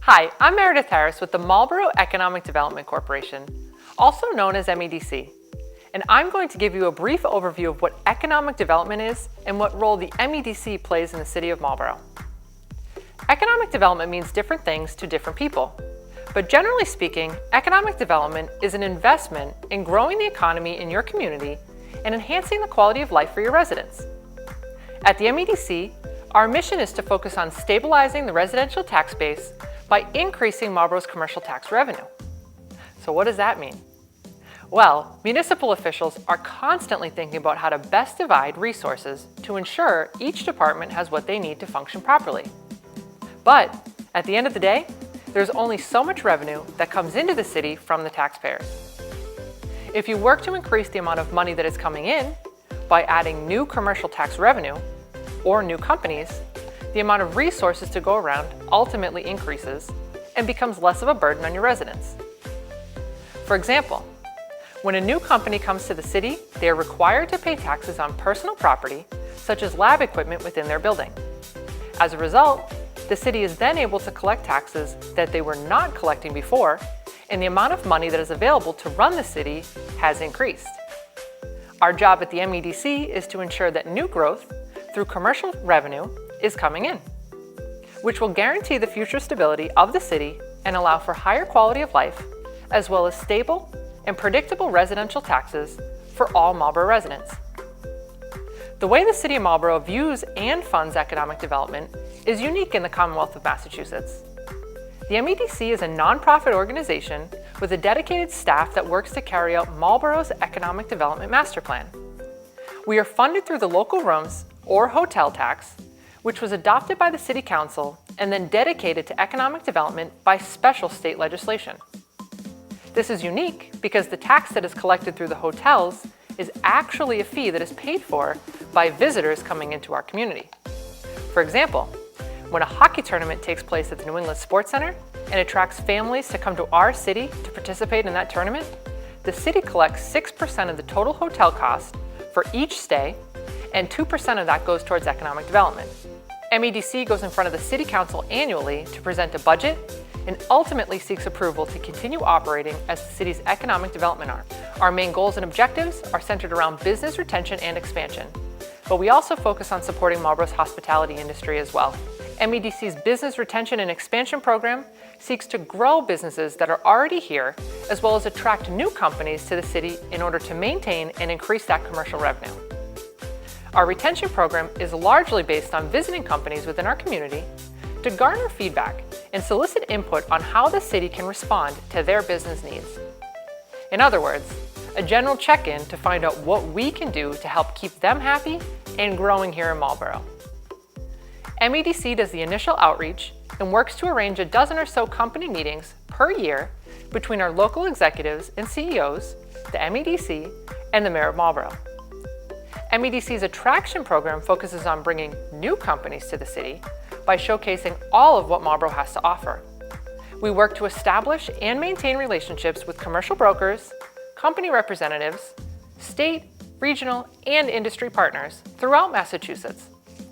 Hi, I'm Meredith Harris with the Marlborough Economic Development Corporation, also known as MEDC, and I'm going to give you a brief overview of what economic development is and what role the MEDC plays in the City of Marlborough. Economic development means different things to different people, but generally speaking, economic development is an investment in growing the economy in your community and enhancing the quality of life for your residents. At the MEDC, our mission is to focus on stabilizing the residential tax base by increasing Marlborough's commercial tax revenue. So what does that mean? Well, municipal officials are constantly thinking about how to best divide resources to ensure each department has what they need to function properly. But at the end of the day, there's only so much revenue that comes into the city from the taxpayers. If you work to increase the amount of money that is coming in by adding new commercial tax revenue or new companies, the amount of resources to go around ultimately increases and becomes less of a burden on your residents. For example, when a new company comes to the city, they are required to pay taxes on personal property, such as lab equipment within their building. As a result, the city is then able to collect taxes that they were not collecting before, and the amount of money that is available to run the city has increased. Our job at the MEDC is to ensure that new growth through commercial revenue is coming in, which will guarantee the future stability of the city and allow for higher quality of life, as well as stable and predictable residential taxes for all Marlborough residents. The way the City of Marlborough views and funds economic development is unique in the Commonwealth of Massachusetts. The MEDC is a nonprofit organization with a dedicated staff that works to carry out Marlborough's Economic Development Master Plan. We are funded through the local rooms or hotel tax, which was adopted by the City Council and then dedicated to economic development by special state legislation. This is unique because the tax that is collected through the hotels is actually a fee that is paid for by visitors coming into our community. For example, when a hockey tournament takes place at the New England Sports Center and attracts families to come to our city to participate in that tournament, the city collects 6% of the total hotel cost for each stay, and 2% of that goes towards economic development. MEDC goes in front of the City Council annually to present a budget and ultimately seeks approval to continue operating as the city's economic development arm. Our main goals and objectives are centered around business retention and expansion, but we also focus on supporting Marlborough's hospitality industry as well. MEDC's Business Retention and Expansion Program seeks to grow businesses that are already here, as well as attract new companies to the city in order to maintain and increase that commercial revenue. Our retention program is largely based on visiting companies within our community to garner feedback and solicit input on how the city can respond to their business needs. In other words, a general check-in to find out what we can do to help keep them happy and growing here in Marlborough. MEDC does the initial outreach and works to arrange a dozen or so company meetings per year between our local executives and CEOs, the MEDC, and the Mayor of Marlborough. MEDC's attraction program focuses on bringing new companies to the city by showcasing all of what Marlborough has to offer. We work to establish and maintain relationships with commercial brokers, company representatives, state, regional, and industry partners throughout Massachusetts,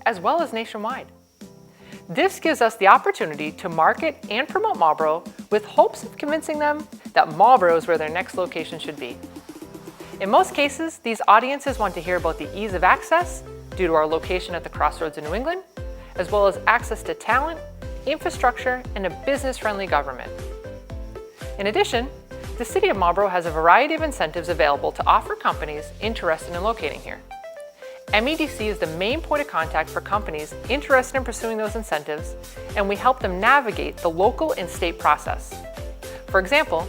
as well as nationwide. This gives us the opportunity to market and promote Marlborough with hopes of convincing them that Marlborough is where their next location should be. In most cases, these audiences want to hear about the ease of access due to our location at the crossroads of New England, as well as access to talent, infrastructure, and a business-friendly government. In addition, the City of Marlborough has a variety of incentives available to offer companies interested in locating here. MEDC is the main point of contact for companies interested in pursuing those incentives, and we help them navigate the local and state process. For example,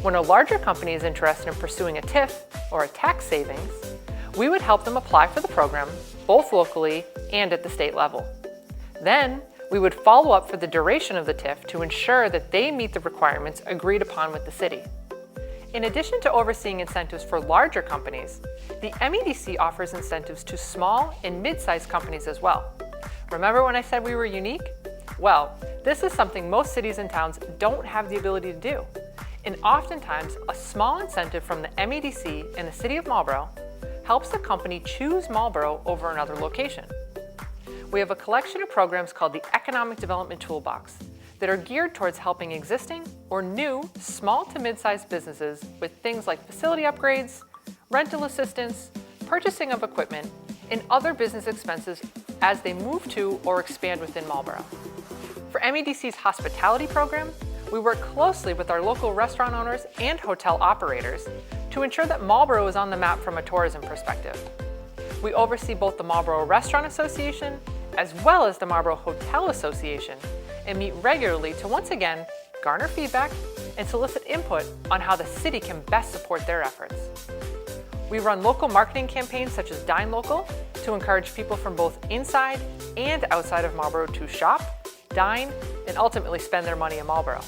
when a larger company is interested in pursuing a TIF, or a tax savings, we would help them apply for the program both locally and at the state level. Then, we would follow up for the duration of the TIF to ensure that they meet the requirements agreed upon with the city. In addition to overseeing incentives for larger companies, the MEDC offers incentives to small and mid-sized companies as well. Remember when I said we were unique? Well, this is something most cities and towns don't have the ability to do. And oftentimes, a small incentive from the MEDC and the City of Marlborough helps the company choose Marlborough over another location. We have a collection of programs called the Economic Development Toolbox that are geared towards helping existing or new small to mid-sized businesses with things like facility upgrades, rental assistance, purchasing of equipment, and other business expenses as they move to or expand within Marlborough. For MEDC's hospitality program, we work closely with our local restaurant owners and hotel operators to ensure that Marlborough is on the map from a tourism perspective. We oversee both the Marlborough Restaurant Association as well as the Marlborough Hotel Association and meet regularly to once again garner feedback and solicit input on how the city can best support their efforts. We run local marketing campaigns such as Dine Local to encourage people from both inside and outside of Marlborough to shop, dine, and ultimately spend their money in Marlborough.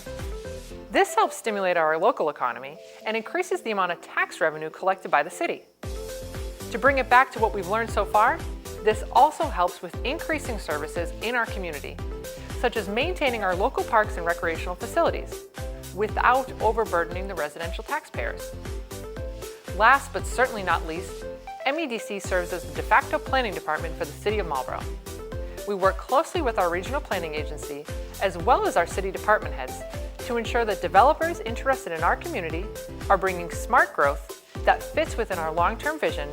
This helps stimulate our local economy and increases the amount of tax revenue collected by the city. To bring it back to what we've learned so far, this also helps with increasing services in our community, such as maintaining our local parks and recreational facilities, without overburdening the residential taxpayers. Last but certainly not least, MEDC serves as the de facto planning department for the City of Marlborough. We work closely with our regional planning agency, as well as our city department heads, to ensure that developers interested in our community are bringing smart growth that fits within our long-term vision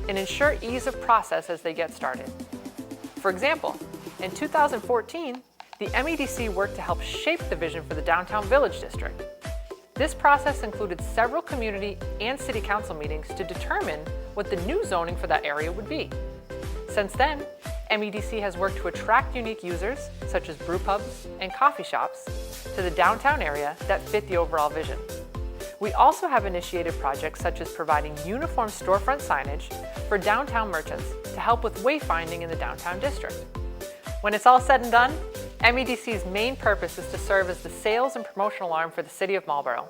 and ensure ease of process as they get started. For example, in 2014, the MEDC worked to help shape the vision for the Downtown Village District. This process included several community and city council meetings to determine what the new zoning for that area would be. Since then, MEDC has worked to attract unique users, such as brew pubs and coffee shops, to the downtown area that fit the overall vision. We also have initiated projects such as providing uniform storefront signage for downtown merchants to help with wayfinding in the downtown district. When it's all said and done, MEDC's main purpose is to serve as the sales and promotional arm for the City of Marlborough,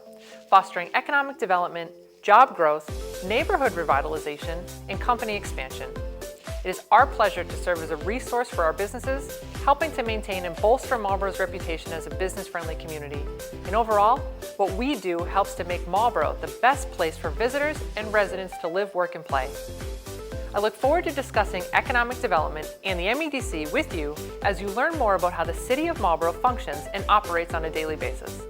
fostering economic development, job growth, neighborhood revitalization, and company expansion. It is our pleasure to serve as a resource for our businesses, helping to maintain and bolster Marlborough's reputation as a business-friendly community. And overall, what we do helps to make Marlborough the best place for visitors and residents to live, work, and play. I look forward to discussing economic development and the MEDC with you as you learn more about how the City of Marlborough functions and operates on a daily basis.